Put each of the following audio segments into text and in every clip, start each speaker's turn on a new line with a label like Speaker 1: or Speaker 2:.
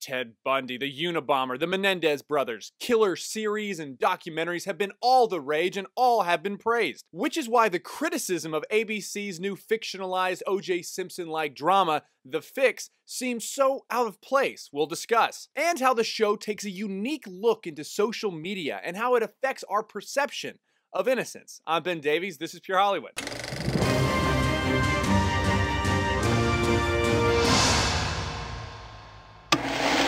Speaker 1: Ted Bundy, the Unabomber, the Menendez brothers, killer series and documentaries have been all the rage and all have been praised. Which is why the criticism of ABC's new fictionalized O.J. Simpson-like drama, The Fix, seems so out of place. We'll discuss. And how the show takes a unique look into social media and how it affects our perception of innocence. I'm Ben Davies, this is Pure Hollywood.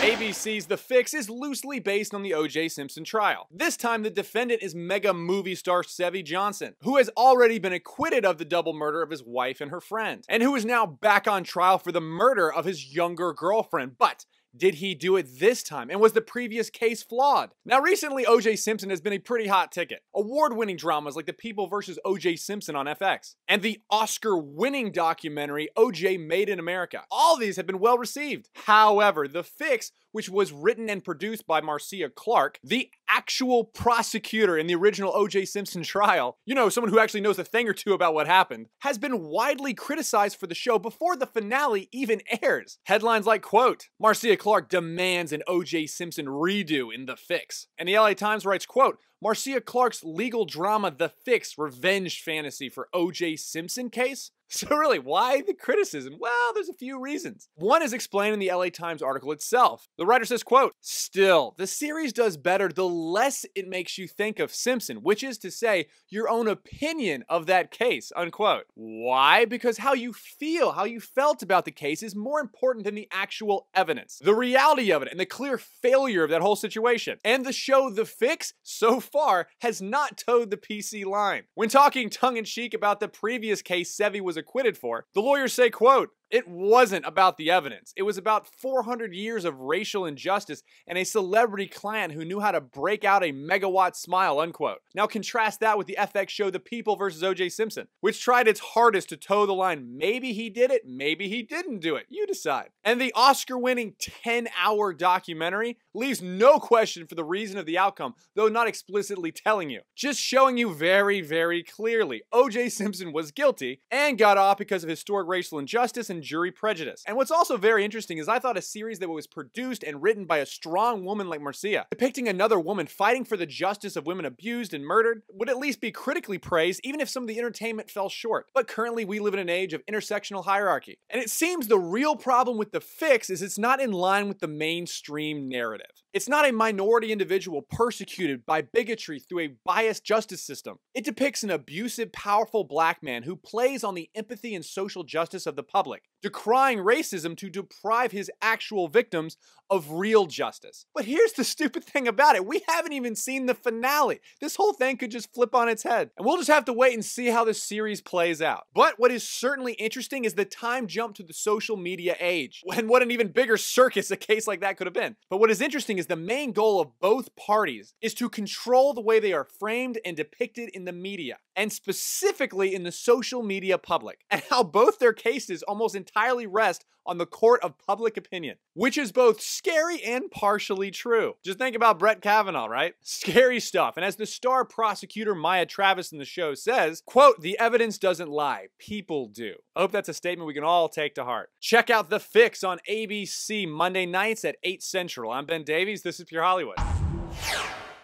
Speaker 1: ABC's The Fix is loosely based on the O.J. Simpson trial. This time, the defendant is mega movie star Sevy Johnson, who has already been acquitted of the double murder of his wife and her friend, and who is now back on trial for the murder of his younger girlfriend. But did he do it this time? And was the previous case flawed? Now, recently, O.J. Simpson has been a pretty hot ticket. Award-winning dramas like The People vs. O.J. Simpson on FX, and the Oscar-winning documentary O.J. Made in America. All these have been well received. However, The Fix, which was written and produced by Marcia Clark, the actual prosecutor in the original O.J. Simpson trial, you know, someone who actually knows a thing or two about what happened, has been widely criticized for the show before the finale even airs. Headlines like, quote, Marcia Clark demands an O.J. Simpson redo in The Fix. And the LA Times writes, quote, Marcia Clark's legal drama The Fix revenge fantasy for O.J. Simpson case? So really, why the criticism? Well, there's a few reasons. One is explained in the LA Times article itself. The writer says, quote, still, the series does better the less it makes you think of Simpson, which is to say, your own opinion of that case, unquote. Why? Because how you feel, how you felt about the case is more important than the actual evidence, the reality of it, and the clear failure of that whole situation. And the show The Fix, so far, has not towed the PC line. When talking tongue-in-cheek about the previous case Sevy was acquitted for, the lawyers say, quote, it wasn't about the evidence. It was about 400 years of racial injustice and a celebrity clan who knew how to break out a megawatt smile, unquote. Now contrast that with the FX show The People vs. O.J. Simpson, which tried its hardest to toe the line. Maybe he did it, maybe he didn't do it. You decide. And the Oscar-winning 10-hour documentary leaves no question for the reason of the outcome, though not explicitly telling you. Just showing you very, very clearly O.J. Simpson was guilty and got off because of historic racial injustice and jury prejudice. And what's also very interesting is I thought a series that was produced and written by a strong woman like Marcia, depicting another woman fighting for the justice of women abused and murdered, would at least be critically praised, even if some of the entertainment fell short. But currently we live in an age of intersectional hierarchy. And it seems the real problem with The Fix is it's not in line with the mainstream narrative. It's not a minority individual persecuted by bigotry through a biased justice system. It depicts an abusive, powerful black man who plays on the empathy and social justice of the public, decrying racism to deprive his actual victims of real justice. But here's the stupid thing about it. We haven't even seen the finale. This whole thing could just flip on its head. And we'll just have to wait and see how this series plays out. But what is certainly interesting is the time jump to the social media age. And what an even bigger circus a case like that could have been. But what is interesting is the main goal of both parties is to control the way they are framed and depicted in the media, and specifically in the social media public, and how both their cases almost entirely rest on the court of public opinion, which is both scary and partially true. Just think about Brett Kavanaugh, right? Scary stuff. And as the star prosecutor Maya Travis in the show says, quote, the evidence doesn't lie, people do. I hope that's a statement we can all take to heart. Check out The Fix on ABC Monday nights at 8 Central. I'm Ben Davies, this is Pure Hollywood.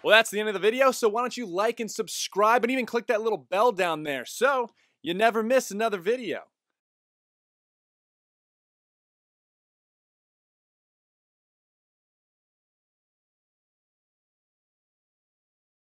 Speaker 1: Well, that's the end of the video, so why don't you like and subscribe and even click that little bell down there so you never miss another video.